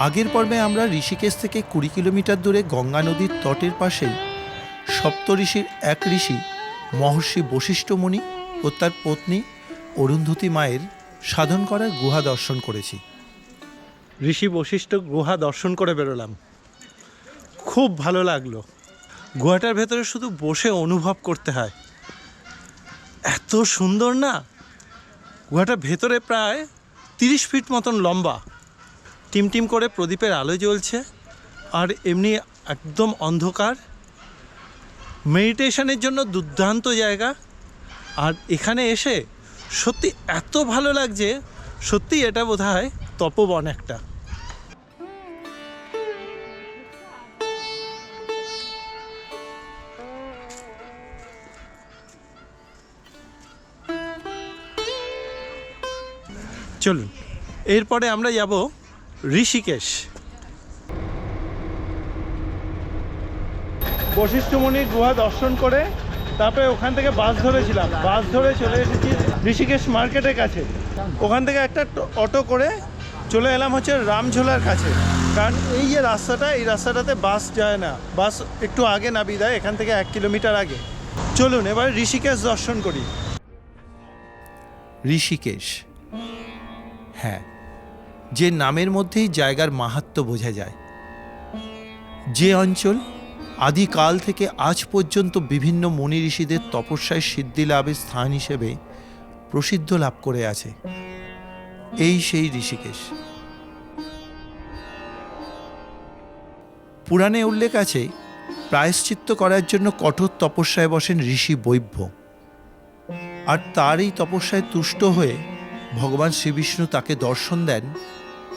আগের পর্বে আমরা ঋষিকেশ থেকে 20 কিলোমিটার দূরে গঙ্গা নদীর তটের পাশেই সপ্তঋষির এক ঋষি মহর্ষি বশিষ্ঠ মুনি ও তার পত্নী অরুন্ধতী মায়ের সাধন করার গুহা দর্শন করেছি। ঋষি বশিষ্ঠ গুহা দর্শন করে বেরোলাম, খুব ভালো লাগলো। গুহাটার ভেতরে শুধু বসে অনুভব করতে হয়, এত সুন্দর না। গুহাটার ভেতরে প্রায় 30 ফিট মতন লম্বা, টিমটিম করে প্রদীপের আলো জ্বলছে, আর এমনি একদম অন্ধকার। মেডিটেশনের জন্য দুর্দান্ত জায়গা। আর এখানে এসে সত্যি এত ভালো লাগছে, সত্যি এটা বোধহয় তপবন একটা। চলুন, এরপরে আমরা যাব ঋষিকেশ। বশিষ্ঠ মুনির গুহা দর্শন করে তারপরে ওখান থেকে বাস ধরেছিলাম, বাস ধরে চলে এসেছি ঋষিকেশ মার্কেটের কাছে। ওখান থেকে একটা অটো করে চলে এলাম হচ্ছে রামঝোলার কাছে। কারণ এই যে রাস্তাটা, এই রাস্তাটাতে বাস যায় না, বাস একটু আগে নামিয়ে দেয়, এখান থেকে 1 কিলোমিটার আগে। চলুন এবার ঋষিকেশ দর্শন করি। ঋষিকেশ, হ্যাঁ, যে নামের মধ্যেই জায়গার মাহাত্ম্য বোঝা যায়। যে অঞ্চল আদিকাল থেকে আজ পর্যন্ত বিভিন্ন মুনি ঋষিদের তপস্যায় সিদ্ধি লাভের স্থান হিসেবে প্রসিদ্ধ লাভ করে আছে, এই সেই ঋষিকেশ। পুরাণে উল্লেখ আছে, প্রায়শ্চিত্ত করার জন্য কঠোর তপস্যায় বসেন ঋষি বৈভ্য, আর তার এই তপস্যায় তুষ্ট হয়ে ভগবান শ্রীবিষ্ণু তাকে দর্শন দেন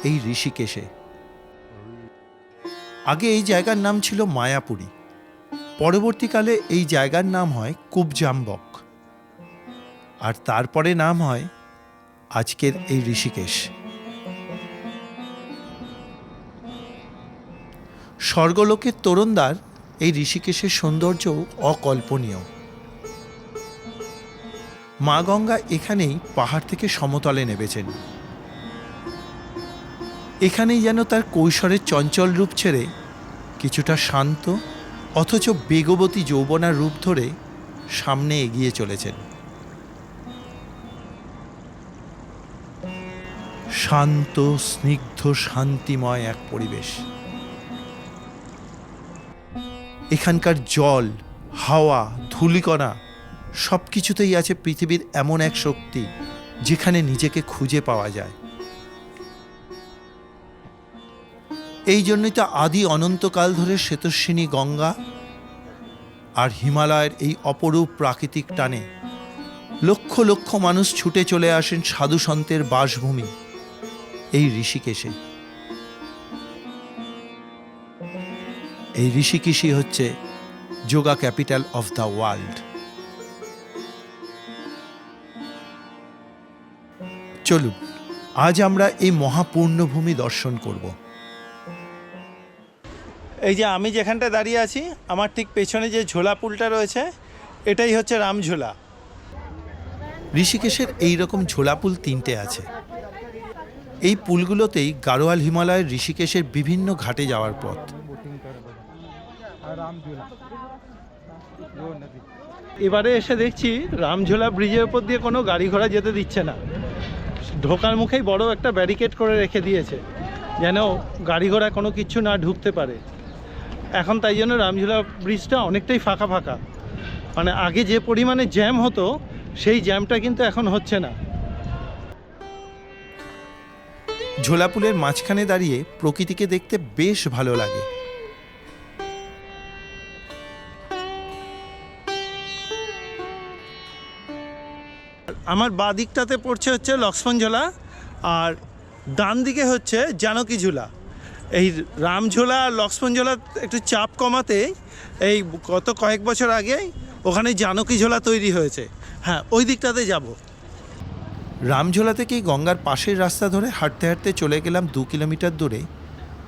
এই ঋষিকেশে। আগে এই জায়গার নাম ছিল মায়াপুরী, পরবর্তীকালে এই জায়গার নাম হয় কুবজাম্বক, আর তারপরে নাম হয় আজকের এই ঋষিকেশ। স্বর্গলোকের তোরণদ্বার এই ঋষিকেশের সৌন্দর্য অকল্পনীয়। মা গঙ্গা এখানেই পাহাড় থেকে সমতলে নেমেছেন। এখানেই যেন তার কৈশোরের চঞ্চল রূপ ছেড়ে কিছুটা শান্ত অথচ বেগবতী যৌবনার রূপ ধরে সামনে এগিয়ে চলেছেন। শান্ত, স্নিগ্ধ, শান্তিময় এক পরিবেশ। এখানকার জল, হাওয়া, ধূলিকণা সব কিছুতেই আছে পৃথিবীর এমন এক শক্তি যেখানে নিজেকে খুঁজে পাওয়া যায়। এই জন্যই তো আদি অনন্তকাল ধরে শ্বেতস্বিনী গঙ্গা আর হিমালয়ের এই অপরূপ প্রাকৃতিক টানে লক্ষ লক্ষ মানুষ ছুটে চলে আসেন সাধু সন্তের বাসভূমি এই ঋষিকেশে। এই ঋষিকেশই হচ্ছে yoga capital of the world. চলুন আজ আমরা এই মহাপূর্ণভূমি দর্শন করব। এই যে আমি যেখানটা দাঁড়িয়ে আছি, আমার ঠিক পেছনে যে ঝোলা পুলটা রয়েছে, এটাই হচ্ছে রামঝোলা। ঋষিকেশের এই রকম ঝোলা পুল 3টে আছে। এই পুলগুলোতেই গাড়োয়াল হিমালয়ের ঋষিকেশের বিভিন্ন ঘাটে যাওয়ার পথ। এবারে এসে দেখছি রামঝোলা ব্রিজের উপর দিয়ে কোনো গাড়ি ঘোড়া যেতে দিচ্ছে না। ঢোকার মুখেই বড় একটা ব্যারিকেড করে রেখে দিয়েছে, যেন গাড়ি ঘোড়া কোনো কিছু না ঢুকতে পারে। এখন তাই জন্য রামঝোলা ব্রিজটা অনেকটাই ফাঁকা ফাঁকা। মানে আগে যে পরিমাণে জ্যাম হতো, সেই জ্যামটা কিন্তু এখন হচ্ছে না। ঝোলা পুলের মাঝখানে দাঁড়িয়ে প্রকৃতিকে দেখতে বেশ ভালো লাগে। আমার বাঁ দিকটাতে পড়ছে হচ্ছে লক্ষ্মণঝোলা, আর ডান দিকে হচ্ছে জানকী ঝোলা। এই রামঝোলা আর লক্ষ্মণঝোলা একটু চাপ কমাতে এই গত কয়েক বছর আগে ওখানে জানকী ঝোলা তৈরি হয়েছে। হ্যাঁ, ওই দিকটাতে যাব। রামঝোলা থেকেই গঙ্গার পাশের রাস্তা ধরে হাঁটতে হাঁটতে চলে গেলাম 2 কিলোমিটার দূরে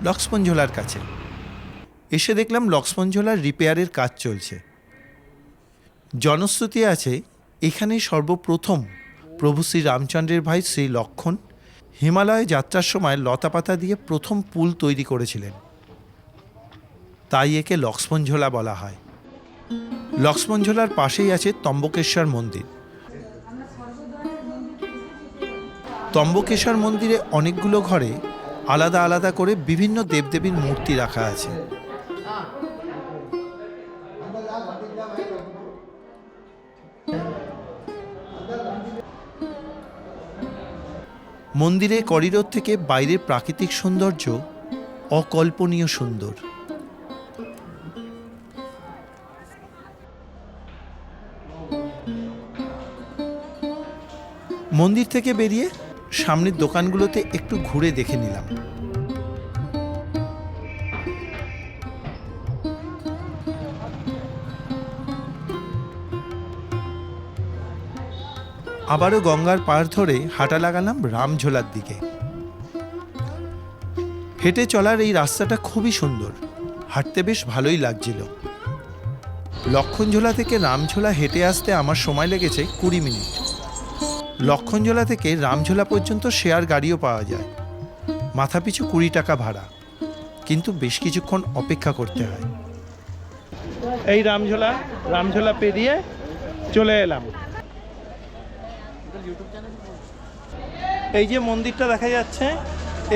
লক্ষ্মণঝোলার কাছে। এসে দেখলাম লক্ষ্মণঝোলার রিপেয়ারের কাজ চলছে। জনশ্রুতি আছে এখানেই সর্বপ্রথম প্রভু শ্রী রামচন্দ্রের ভাই শ্রী লক্ষণ হিমালয়ে যাত্রার সময় লতাপাতা দিয়ে প্রথম পুল তৈরি করেছিলেন, তাই একে লক্ষ্মণঝোলা বলা হয়। লক্ষ্মণঝোলার পাশেই আছে ত্র্যম্বকেশ্বর মন্দির। ত্র্যম্বকেশ্বর মন্দিরে অনেকগুলো ঘরে আলাদা আলাদা করে বিভিন্ন দেবদেবীর মূর্তি রাখা আছে। মন্দিরের করিডোর থেকে বাইরের প্রাকৃতিক সৌন্দর্য অকল্পনীয় সুন্দর। মন্দির থেকে বেরিয়ে সামনের দোকানগুলোতে একটু ঘুরে দেখে নিলাম। আবারও গঙ্গার পাড় ধরে হাঁটা লাগালাম রামঝোলার দিকে। হেঁটে চলার এই রাস্তাটা খুবই সুন্দর, হাঁটতে বেশ ভালোই লাগছিল। লক্ষ্মণঝোলা থেকে রামঝোলা হেঁটে আসতে আমার সময় লেগেছে 20 মিনিট। লক্ষ্মণঝোলা থেকে রামঝোলা পর্যন্ত শেয়ার গাড়িও পাওয়া যায়, মাথাপিছু 20 টাকা ভাড়া, কিন্তু বেশ কিছুক্ষণ অপেক্ষা করতে হয়। এই রামঝোলা পেরিয়ে চলে এলাম। এই যে মন্দিরটা দেখা যাচ্ছে,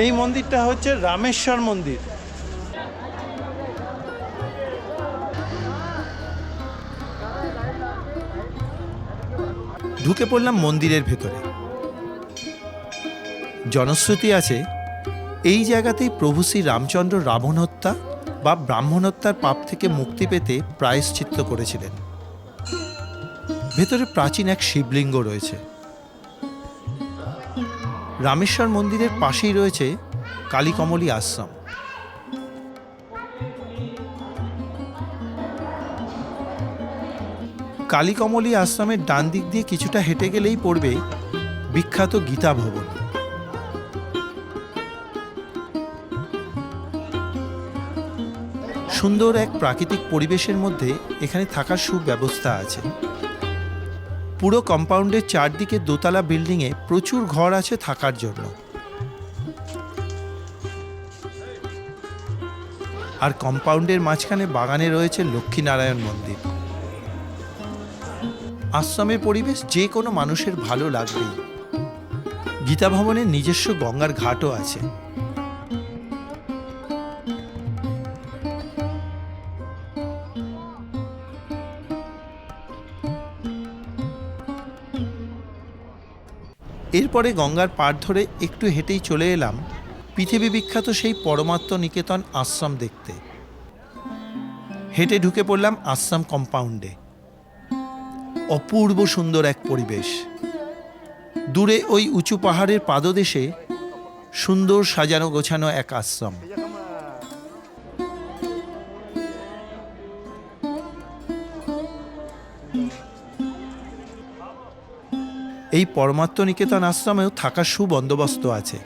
এই মন্দিরটা হচ্ছে রামেশ্বর মন্দির। ঢুকে পড়লাম মন্দিরের ভেতরে। জনশ্রুতি আছে এই জায়গাতেই প্রভু শ্রী রামচন্দ্র রাবণ হত্যা বা ব্রাহ্মণ হত্যার পাপ থেকে মুক্তি পেতে প্রায়শ্চিত্ত করেছিলেন। ভেতরে প্রাচীন এক শিবলিঙ্গ রয়েছে। রামেশ্বর মন্দিরের পাশেই রয়েছে কালীকমলী আশ্রম। কালীকমলী আশ্রমের ডান দিক দিয়ে কিছুটা হেঁটে গেলেই পড়বে বিখ্যাত গীতা ভবন। সুন্দর এক প্রাকৃতিক পরিবেশের মধ্যে এখানে থাকার সুব্যবস্থা আছে। পুরো কম্পাউন্ডের চারদিকে দোতলা বিল্ডিংয়ে প্রচুর ঘর আছে থাকার জন্য। আর কম্পাউন্ডের মাঝখানে বাগানে রয়েছে লক্ষ্মীনারায়ণ মন্দির। আশ্রমের পরিবেশ যে কোনো মানুষের ভালো লাগবেই। গীতা ভবনের নিজস্ব গঙ্গার ঘাটও আছে। এরপরে গঙ্গার পাড় ধরে একটু হেঁটেই চলে এলাম পৃথিবী বিখ্যাত সেই পরমাত্ম নিকেতন আশ্রম দেখতে। হেঁটে ঢুকে পড়লাম আশ্রম কম্পাউন্ডে। অপূর্ব সুন্দর এক পরিবেশ। দূরে ওই উঁচু পাহাড়ের পাদদেশে সুন্দর সাজানো গোছানো এক আশ্রম। এই পরমাত্ম নিকেতন আশ্রমেও থাকার সুবন্দোবস্ত আছে,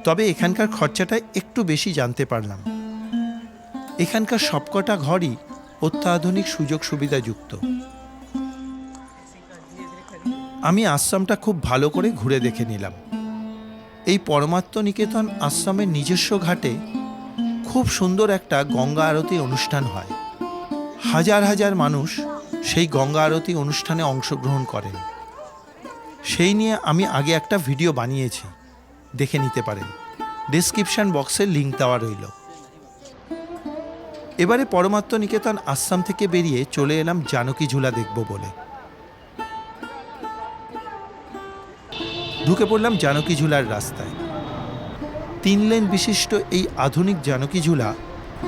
তবে এখানকার খরচাটা একটু বেশি জানতে পারলাম। এখানকার সবকটা ঘরই অত্যাধুনিক সুযোগ সুবিধাযুক্ত। আমি আশ্রমটা খুব ভালো করে ঘুরে দেখে নিলাম। এই পরমাত্ম নিকেতন আশ্রমের নিজস্ব ঘাটে খুব সুন্দর একটা গঙ্গা আরতি অনুষ্ঠান হয়। হাজার হাজার মানুষ সেই গঙ্গা আরতি অনুষ্ঠানে অংশগ্রহণ করেন। সেই নিয়ে আমি আগে একটা ভিডিও বানিয়েছি, দেখে নিতে পারেন। ডেসক্রিপশন বক্সে লিঙ্ক দেওয়া রইল। এবারে পরমাত্ম নিকেতন আশ্রম থেকে বেরিয়ে চলে এলাম জানকী ঝুলা দেখব বলে। ঢুকে পড়লাম জানকী ঝুলার রাস্তায়। 3 লেন বিশিষ্ট এই আধুনিক জানকী ঝুলা,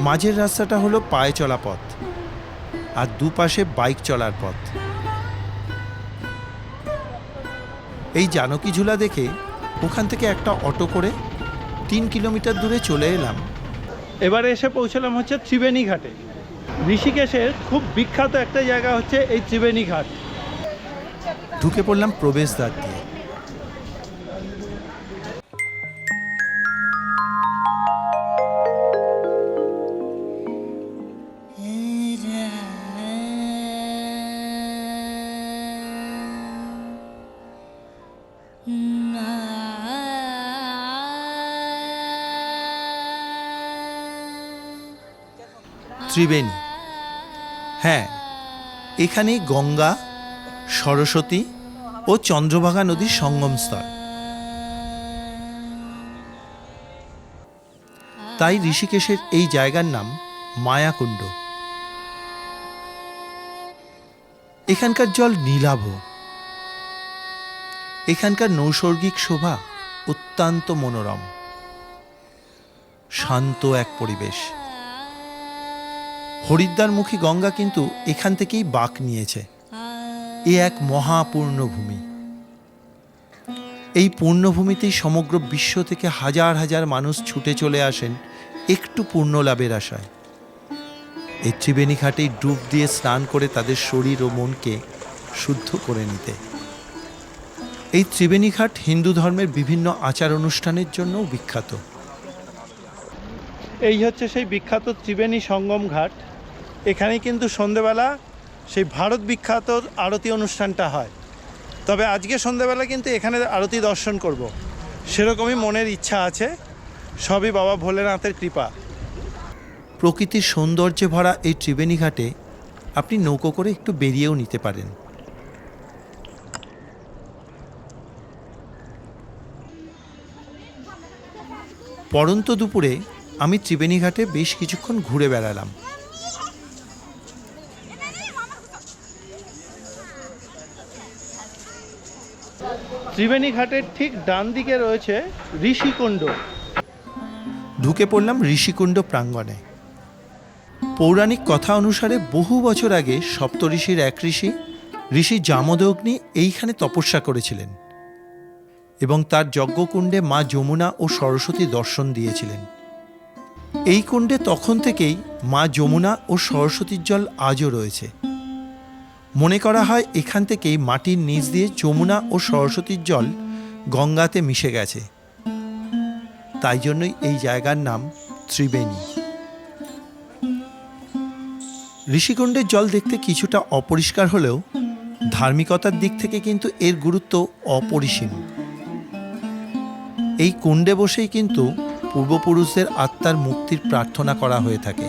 মাঝের রাস্তাটা হলো পায়ে চলা পথ আর দুপাশে বাইক চলার পথ। এই জানকী ঝুলা দেখে ওখান থেকে একটা অটো করে 3 কিলোমিটার দূরে চলে এলাম। এবারে এসে পৌঁছলাম হচ্ছে ত্রিবেণী ঘাটে। ঋষিকেশের খুব বিখ্যাত একটা জায়গা হচ্ছে এই ত্রিবেণী ঘাট। ঢুকে পড়লাম প্রবেশদ্বার দিয়ে। ত্রিবেণী। হ্যাঁ, এখানেই গঙ্গা, সরস্বতী ও চন্দ্রভাগা নদীর সঙ্গমস্থল। তাই ঋষিকেশের এই জায়গার নাম মায়াকুণ্ড। এখানকার জল নীলাভ। এখানকার নৈসর্গিক শোভা অত্যন্ত মনোরম। শান্ত এক পরিবেশ। হরিদ্বারমুখী গঙ্গা কিন্তু এখান থেকেই বাঁক নিয়েছে। এ এক মহাপূর্ণভূমি। এই পূর্ণভূমিতেই সমগ্র বিশ্ব থেকে হাজার হাজার মানুষ ছুটে চলে আসেন একটু পুণ্য লাভের আশায়। এই ত্রিবেণী ঘাটেই ডুব দিয়ে স্নান করে তাদের শরীর ও মনকে শুদ্ধ করে নিতে। এই ত্রিবেণী ঘাট হিন্দু ধর্মের বিভিন্ন আচার অনুষ্ঠানের জন্যও বিখ্যাত। এই হচ্ছে সেই বিখ্যাত ত্রিবেণী সঙ্গম ঘাট। এখানেই কিন্তু সন্ধেবেলা সেই ভারত বিখ্যাত আরতি অনুষ্ঠানটা হয়। তবে আজকে সন্ধেবেলা কিন্তু এখানে আরতি দর্শন করব, সেরকমই মনের ইচ্ছা আছে। সবই বাবা ভোলেনাথের কৃপা। প্রকৃতির সৌন্দর্যে ভরা এই ত্রিবেণী ঘাটে আপনি নৌকো করে একটু বেরিয়েও নিতে পারেন। পড়ন্ত দুপুরে আমি ত্রিবেণী ঘাটে বেশ কিছুক্ষণ ঘুরে বেড়ালাম। ত্রিবেণী ঘাটের ঠিক ডান দিকে রয়েছে ঋষিকুণ্ড। ঢুকে পড়লাম ঋষিকুণ্ড প্রাঙ্গণে। পৌরাণিক কথা অনুসারে বহু বছর আগে সপ্তঋষির এক ঋষি জামদগ্নি এইখানে তপস্যা করেছিলেন এবং তার যজ্ঞকুণ্ডে মা যমুনা ও সরস্বতী দর্শন দিয়েছিলেন। এই কুণ্ডে তখন থেকেই মা যমুনা ও সরস্বতীর জল আজও রয়েছে। মনে করা হয় এখান থেকেই মাটির নিচ দিয়ে যমুনা ও সরস্বতীর জল গঙ্গাতে মিশে গেছে। তাই জন্যই এই জায়গার নাম ত্রিবেণী। ঋষিকুণ্ডের জল দেখতে কিছুটা অপরিষ্কার হলেও ধার্মিকতার দিক থেকে কিন্তু এর গুরুত্ব অপরিসীম। এই কুণ্ডে বসেই কিন্তু পূর্বপুরুষদের আত্মার মুক্তির প্রার্থনা করা হয়ে থাকে।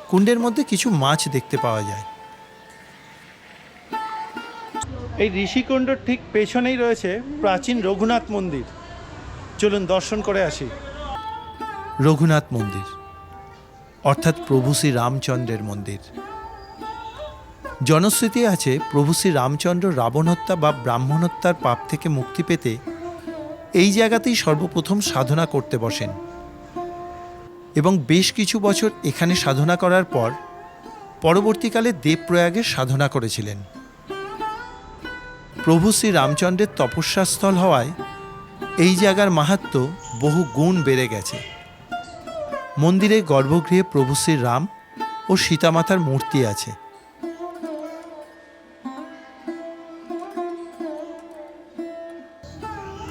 কুণ্ডের মধ্যে কিছু মাছ দেখতে পাওয়া যায়। এই ঋষিকুণ্ডর ঠিক পেছনেই রয়েছে প্রাচীন রঘুনাথ মন্দির। চলুন দর্শন করে আসি। রঘুনাথ মন্দির অর্থাৎ প্রভু শ্রী রামচন্দ্রের মন্দির। জনশ্রুতি আছে প্রভু শ্রী রামচন্দ্র রাবণ হত্যা বা ব্রাহ্মণ হত্যার পাপ থেকে মুক্তি পেতে এই জায়গাতেই সর্বপ্রথম সাধনা করতে বসেন এবং বেশ কিছু বছর এখানে সাধনা করার পর পরবর্তীকালে দেবপ্রয়াগের সাধনা করেছিলেন। প্রভু শ্রী রামচন্দ্রের তপস্যাস্থল হওয়ায় এই জায়গার মাহাত্ম্য বহু গুণ বেড়ে গেছে। মন্দিরের গর্ভগৃহে প্রভু শ্রী রাম ও সীতামাতার মূর্তি আছে।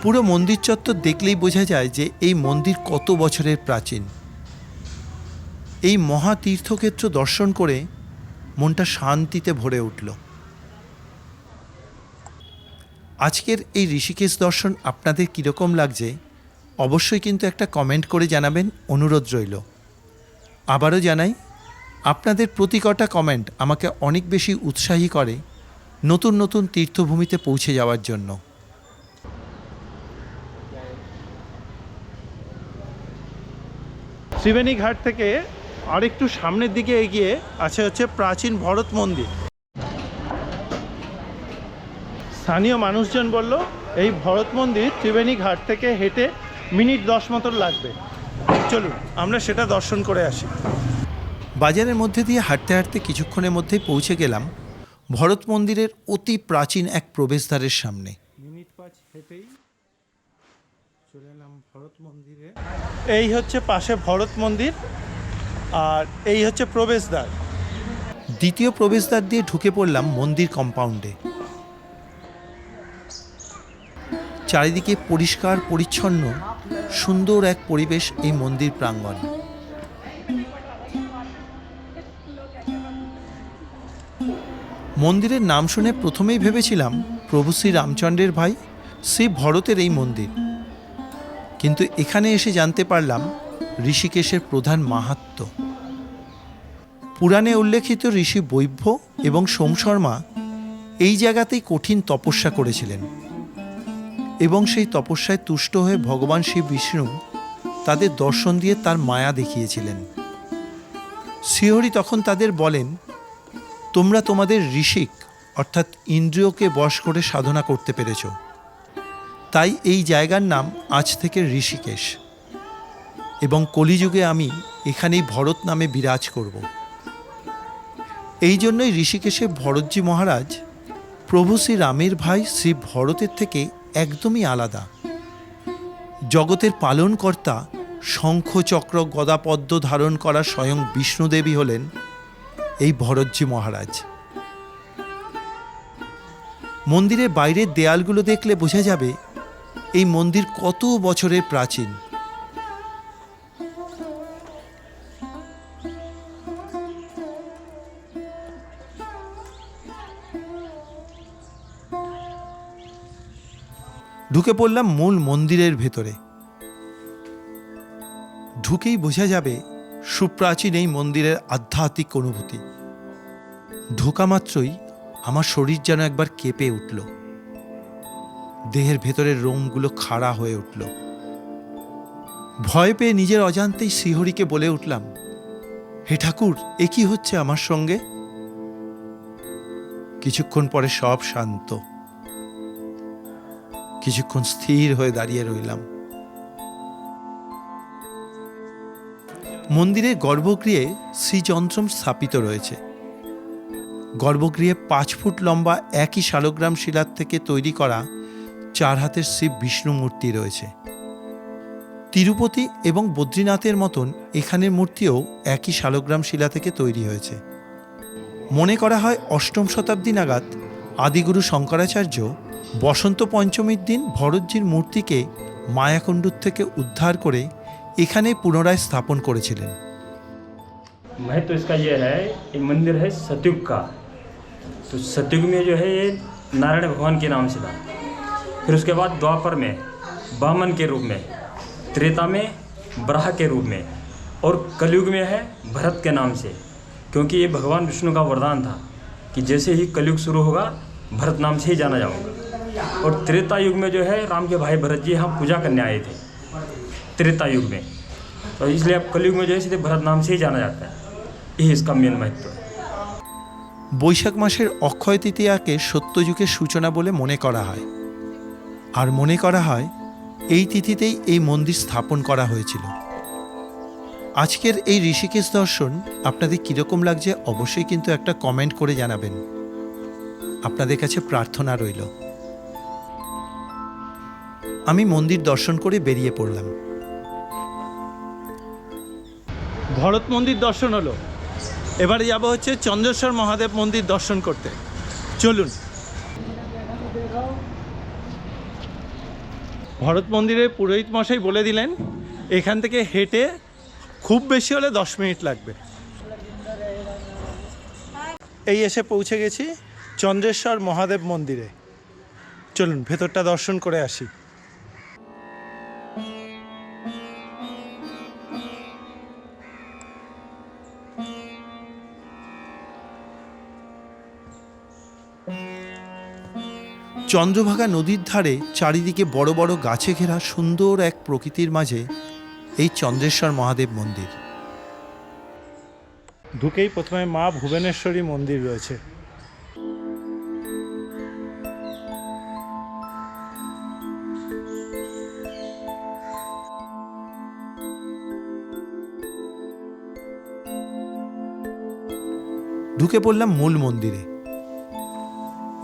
পুরো মন্দির চত্বর দেখলেই বোঝা যায় যে এই মন্দির কত বছরের প্রাচীন। এই মহা তীর্থক্ষেত্র দর্শন করে মনটা শান্তিতে ভরে উঠল। আজকের এই ঋষিকেশ দর্শন আপনাদের কীরকম লাগছে অবশ্যই কিন্তু একটা কমেন্ট করে জানাবেন, অনুরোধ রইল। আবারও জানাই, আপনাদের প্রতি কটা কমেন্ট আমাকে অনেক বেশি উৎসাহী করে নতুন নতুন তীর্থভূমিতে পৌঁছে যাওয়ার জন্য। ত্রিবেণী ঘাট থেকে আরেকটু সামনের দিকে এগিয়ে হচ্ছে প্রাচীন ভরত মন্দির। স্থানীয় মানুষজন বলল এই ভরত মন্দির ত্রিবেণী ঘাট থেকে হেঁটে মিনিট 10 মতো লাগবে। চলুন আমরা সেটা দর্শন করে আসি। বাজারের মধ্যে দিয়ে হাঁটতে হাঁটতে কিছুক্ষণের মধ্যেই পৌঁছে গেলাম ভরত মন্দিরের অতি প্রাচীন এক প্রবেশদ্বারের সামনে। মিনিট 5 হেঁটেই চলে এলাম ভরত মন্দিরে। এই হচ্ছে পাশে ভরত মন্দির আর এই হচ্ছে প্রবেশদ্বার। দ্বিতীয় প্রবেশদ্বার দিয়ে ঢুকে পড়লাম মন্দির কম্পাউন্ডে। চারিদিকে পরিষ্কার পরিচ্ছন্ন সুন্দর এক পরিবেশ এই মন্দির প্রাঙ্গণ। মন্দিরের নাম শুনে প্রথমেই ভেবেছিলাম প্রভু শ্রী রামচন্দ্রের ভাই শ্রী ভরতের এই মন্দির, কিন্তু এখানে এসে জানতে পারলাম ঋষিকেশের প্রধান মাহাত্ম্য। পুরাণে উল্লেখিত ঋষি বৈভ্য এবং সোমশর্মা এই জায়গাতেই কঠিন তপস্যা করেছিলেন এবং সেই তপস্যায় তুষ্ট হয়ে ভগবান শিব বিষ্ণু তাদের দর্শন দিয়ে তার মায়া দেখিয়েছিলেন। শ্রীহরি তখন তাদের বলেন, তোমরা তোমাদের ঋষিক অর্থাৎ ইন্দ্রিয়কে বশ করে সাধনা করতে পেরেছ, তাই এই জায়গার নাম আজ থেকে ঋষিকেশ, এবং কলিযুগে আমি এখানেই ভরত নামে বিরাজ করব। এই জন্যই ঋষিকেশে ভরতজি মহারাজ প্রভু শ্রী রামের ভাই শ্রী ভরতের থেকে একদমই আলাদা। জগতের পালনকর্তা শঙ্খ চক্র গদা পদ্ম ধারণ করা স্বয়ং বিষ্ণুদেবী হলেন এই ভরতজি মহারাজ। মন্দিরের বাইরের দেয়ালগুলো দেখলে বোঝা যাবে এই মন্দির কত বছরের প্রাচীন। ঢুকে পড়লাম মূল মন্দিরের ভেতরে। ঢুকেই বোঝা যাবে সুপ্রাচীন এই মন্দিরের আধ্যাত্মিক অনুভূতি। ঢোকা মাত্রই আমার শরীর যেন একবার কেঁপে উঠল, দেহের ভেতরের রোমগুলো খাড়া হয়ে উঠল। ভয় পেয়ে নিজের অজান্তেই শ্রীহরিকে বলে উঠলাম, হে ঠাকুর, এ কি হচ্ছে আমার সঙ্গে? কিছুক্ষণ পরে সব শান্ত। কিছুক্ষণ স্থির হয়ে দাঁড়িয়ে রইলাম। মন্দিরের গর্ভগৃহে শ্রীযন্ত্রম স্থাপিত রয়েছে। গর্ভগৃহে 5 ফুট লম্বা একই শালগ্রাম শিলার থেকে তৈরি করা 4 হাতের শ্রী বিষ্ণু মূর্তি রয়েছে। তিরুপতি এবং বদ্রীনাথের মতন এখানের মূর্তিও একই শালগ্রাম শিলা থেকে তৈরি হয়েছে। মনে করা হয় 8ম শতাব্দী নাগাদ আদিগুরু শঙ্করাচার্য বসন্ত পঞ্চমীর দিন ভরতজির মূর্তিকে মায়াকুণ্ডুর থেকে উদ্ধার করে এখানে পুনরায় স্থাপন করেছিলেন। महत्व इसका ये है, ये मंदिर है सतयुग का। तो सतयुग में जो है ये नारायण भगवान के नाम से था, फिर उसके बाद द्वापर में वामन के रूप में, त्रेता में बराह के रूप में, और कलयुग में है भरत के नाम से, क्योंकि ये भगवान विष्णु का वरदान था कि जैसे ही कलयुग शुरू होगा भरत नाम से ही जाना जाऊँगा। और त्रेता युग में जो है राम के भाई भरत जी यहाँ पूजा करने आए थे त्रेता युग में, तो इसलिए अब कलयुग में जो है सीधे भरत नाम से ही जाना जाता है। यही इसका मेन महत्व है। বৈশাখ মাসের অক্ষয় তৃতীয়াকে সত্যযুগের সূচনা বলে মনে করা হয়, আর মনে করা হয় এই তিথিতেই এই মন্দির স্থাপন করা হয়েছিল। আজকের এই ঋষিকেশ দর্শন আপনাদের কীরকম লাগছে অবশ্যই কিন্তু একটা কমেন্ট করে জানাবেন। আপনাদের কাছে প্রার্থনা রইল। আমি মন্দির দর্শন করে বেরিয়ে পড়লাম। ভরত মন্দির দর্শন হলো, এবারে যাব হচ্ছে চন্দ্রেশ্বর মহাদেব মন্দির দর্শন করতে। চলুন। ভরত মন্দিরের পুরোহিত মশাই বলে দিলেন এখান থেকে হেঁটে খুব বেশি হলে 10 মিনিট লাগবে। এই এসে পৌঁছে গেছি চন্দ্রেশ্বর মহাদেব মন্দিরে। চলুন ভেতরটা দর্শন করে আসি। চন্দ্রভাগা নদীর ধারে চারিদিকে বড় বড় গাছে ঘেরা সুন্দর এক প্রকৃতির মাঝে এই চন্দ্রেশ্বর মহাদেব মন্দির। ঢুকেই প্রথমে মা ভুবনেশ্বরী মন্দির রয়েছে। ঢুকে পড়লাম মূল মন্দিরে।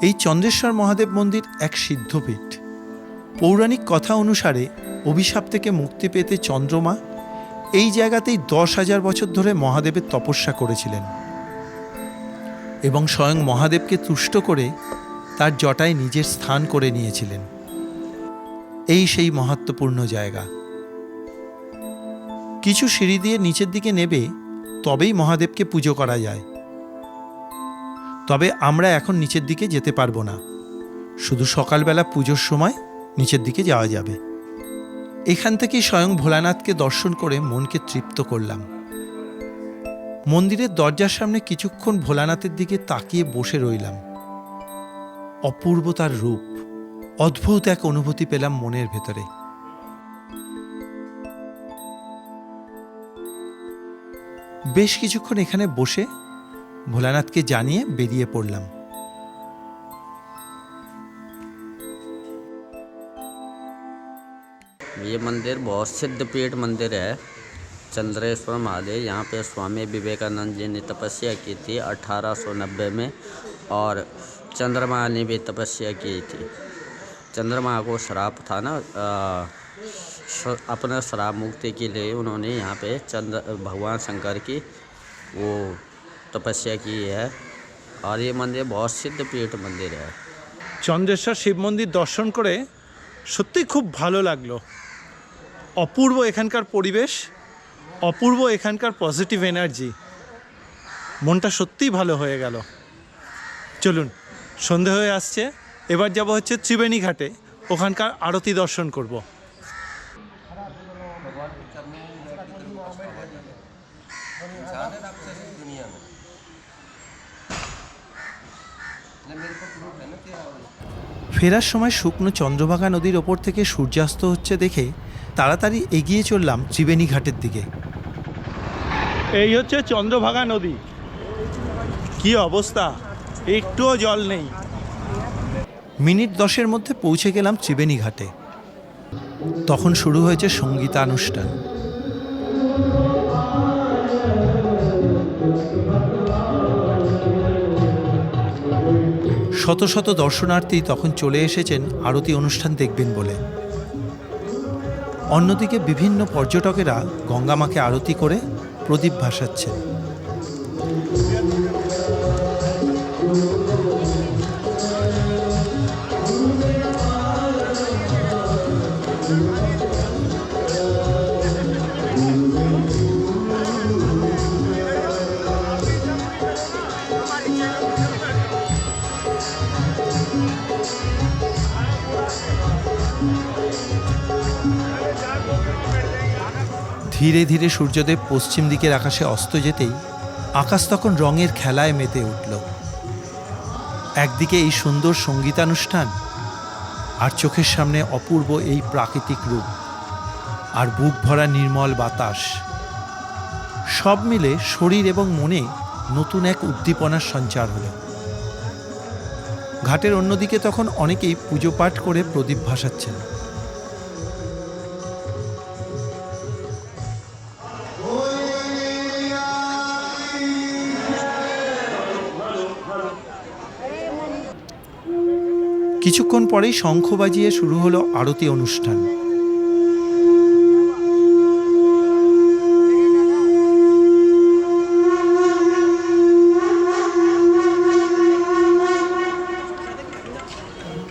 এই চন্দ্রেশ্বর মহাদেব মন্দির এক সিদ্ধপীঠ। পৌরাণিক কথা অনুসারে অভিশাপ থেকে মুক্তি পেতে চন্দ্রমা এই জায়গাতেই 10,000 বছর ধরে মহাদেবের তপস্যা করেছিলেন এবং স্বয়ং মহাদেবকে তুষ্ট করে তার জটায় নিজের স্থান করে নিয়েছিলেন। এই সেই মহত্বপূর্ণ জায়গা। কিছু সিঁড়ি দিয়ে নিচের দিকে নেবে তবেই মহাদেবকে পুজো করা যায়। তবে আমরা এখন নিচের দিকে যেতে পারবো না, শুধু সকালবেলা পুজোর সময় নিচের দিকে যাওয়া যাবে। এখান থেকেই স্বয়ং ভোলানাথকে দর্শন করে মনকে তৃপ্ত করলাম। মন্দিরের দরজার সামনে কিছুক্ষণ ভোলানাথের দিকে তাকিয়ে বসে রইলাম। অপূর্ব তার রূপ, অদ্ভুত এক অনুভূতি পেলাম মনের ভেতরে। বেশ কিছুক্ষণ এখানে বসে ভোলানাথকে জানিয়ে বেরিয়ে পড়লাম। ये मंदिर बहुत सिद्ध पीठ मंदिर है, चंद्रेश्वर महादेव। यहाँ पे स्वामी विवेकानंद जी ने तपस्या की थी 1890 में, और चंद्रमा ने भी तपस्या की थी। चंद्रमा को श्राप था ना, अपना श्राप मुक्ति के लिए उन्होंने यहाँ पे भगवान शंकर की वो तपस्या की है, और ये मंदिर बहुत सिद्ध पीठ मंदिर है। চন্দ্রেশ্বর শিব মন্দির দর্শন করে সত্যিই খুব ভালো লাগলো। অপূর্ব এখানকার পরিবেশ, অপূর্ব এখানকার পজিটিভ এনার্জি, মনটা সত্যিই ভালো হয়ে গেল। চলুন, সন্ধে হয়ে আসছে, এবার যাব হচ্ছে ত্রিবেণী ঘাটে, ওখানকার আরতি দর্শন করব। ফেরার সময় শুকনো চন্দ্রভাগা নদীর ওপর থেকে সূর্যাস্ত হচ্ছে দেখে তাড়াতাড়ি এগিয়ে চললাম ত্রিবেণী ঘাটের দিকে। এই হচ্ছে চন্দ্রভাগা নদী, কি অবস্থা, একটুও জল নেই। মিনিট 10-এর মধ্যে পৌঁছে গেলাম ত্রিবেণী ঘাটে। তখন শুরু হয়েছে সঙ্গীতানুষ্ঠান। শত শত দর্শনার্থী তখন চলে এসেছেন আরতি অনুষ্ঠান দেখবেন বলে। অন্যদিকে বিভিন্ন পর্যটকেরা গঙ্গামাকে আরতি করে প্রদীপ ভাসাচ্ছেন। ধীরে ধীরে সূর্যদেব পশ্চিম দিকের আকাশে অস্ত যেতেই আকাশ তখন রঙের খেলায় মেতে উঠল। একদিকে এই সুন্দর সঙ্গীতানুষ্ঠান, আর চোখের সামনে অপূর্ব এই প্রাকৃতিক রূপ, আর বুক ভরা নির্মল বাতাস, সব মিলে শরীর এবং মনে নতুন এক উদ্দীপনার সঞ্চার হলো। ঘাটের অন্যদিকে তখন অনেকেই পুজো পাঠ করে প্রদীপ ভাসাচ্ছেন। কিছুক্ষণ পরেই শঙ্খ বাজিয়ে শুরু হলো আরতি অনুষ্ঠান।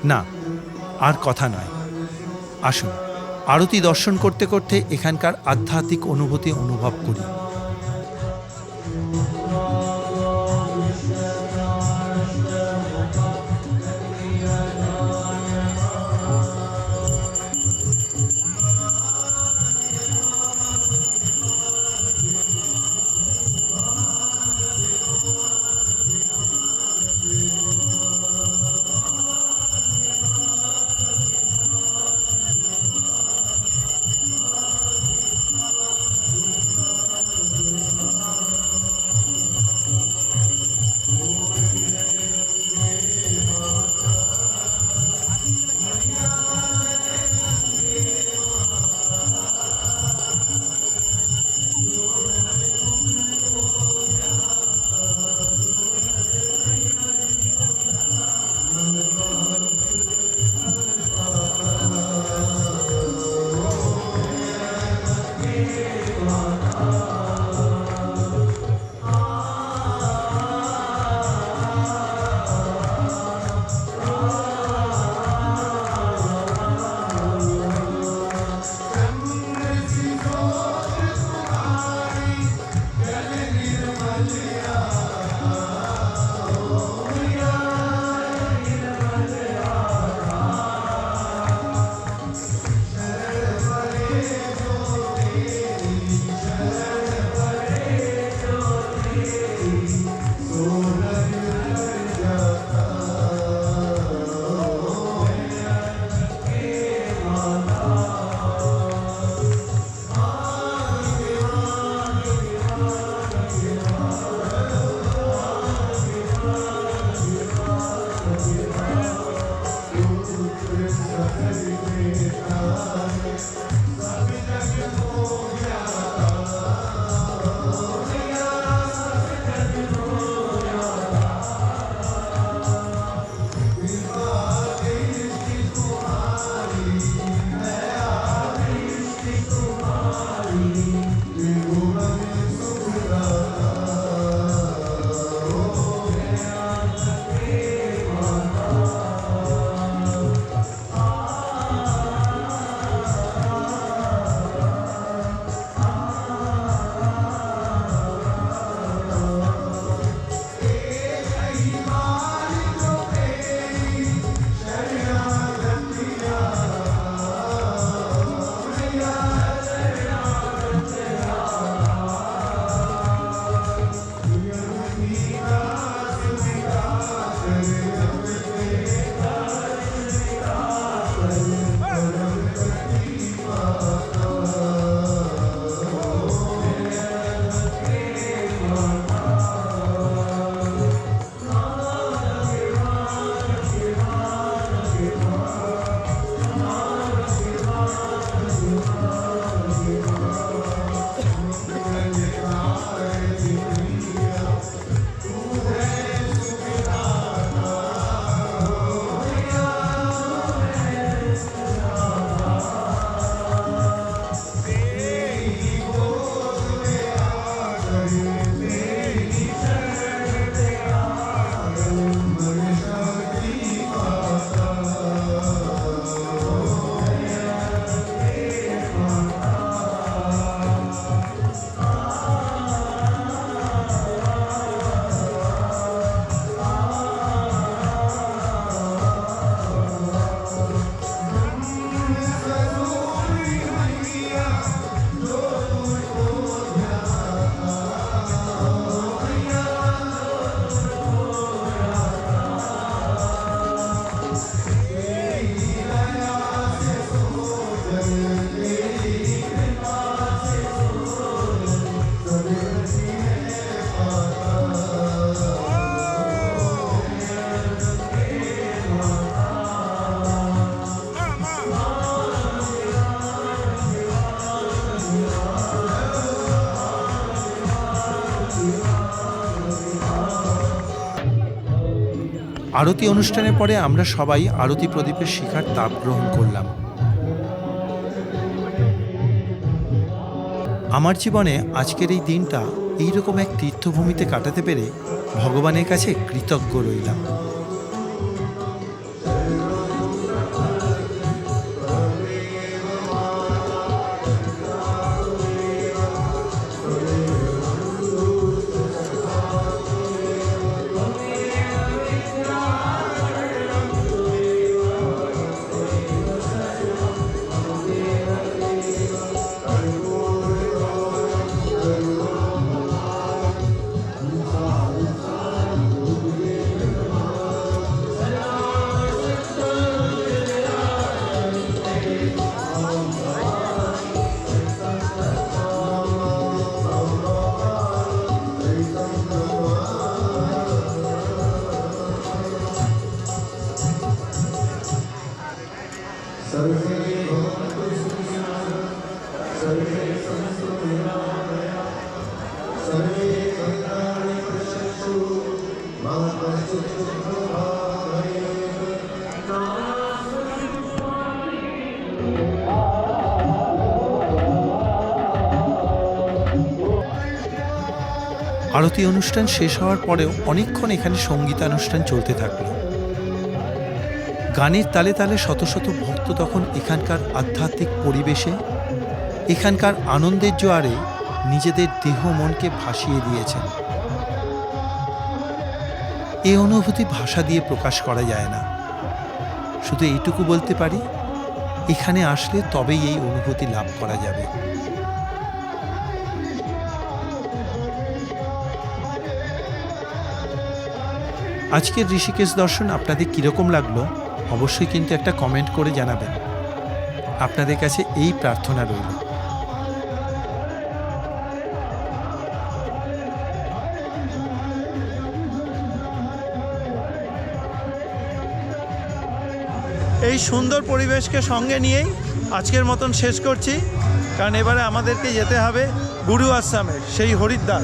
না, আর কথা নয়, আসুন আরতি দর্শন করতে করতে এখানকার আধ্যাত্মিক অনুভূতি অনুভব করি। আরতি অনুষ্ঠানের পরে আমরা সবাই আরতি প্রদীপের শিখার তাপ গ্রহণ করলাম। আমার জীবনে আজকের এই দিনটা এইরকম এক তীর্থভূমিতে কাটাতে পেরে ভগবানের কাছে কৃতজ্ঞ রইলাম। আরতি অনুষ্ঠান শেষ হওয়ার পরেও অনেকক্ষণ এখানে সঙ্গীতানুষ্ঠান চলতে থাকলো। গানের তালে তালে শত শত ভক্ত তখন এখানকার আধ্যাত্মিক পরিবেশে, এখানকার আনন্দের জোয়ারে নিজেদের দেহ মনকে ভাসিয়ে দিয়েছেন। এই অনুভূতি ভাষা দিয়ে প্রকাশ করা যায় না। শুধু এইটুকু বলতে পারি, এখানে আসলে তবেই এই অনুভূতি লাভ করা যাবে। আজকের ঋষিকেশ দর্শন আপনাদের কীরকম লাগলো অবশ্যই কিন্তু একটা কমেন্ট করে জানাবেন। আপনাদের কাছে এই প্রার্থনা রইল। এই সুন্দর পরিবেশকে সঙ্গে নিয়েই আজকের মতন শেষ করছি, কারণ এবারে আমাদেরকে যেতে হবে গুরু আশ্রমে, সেই হরিদ্বার।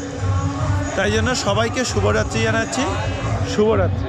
তাই জন্য সবাইকে শুভরাত্রি জানাচ্ছি। শুভরাত্রি।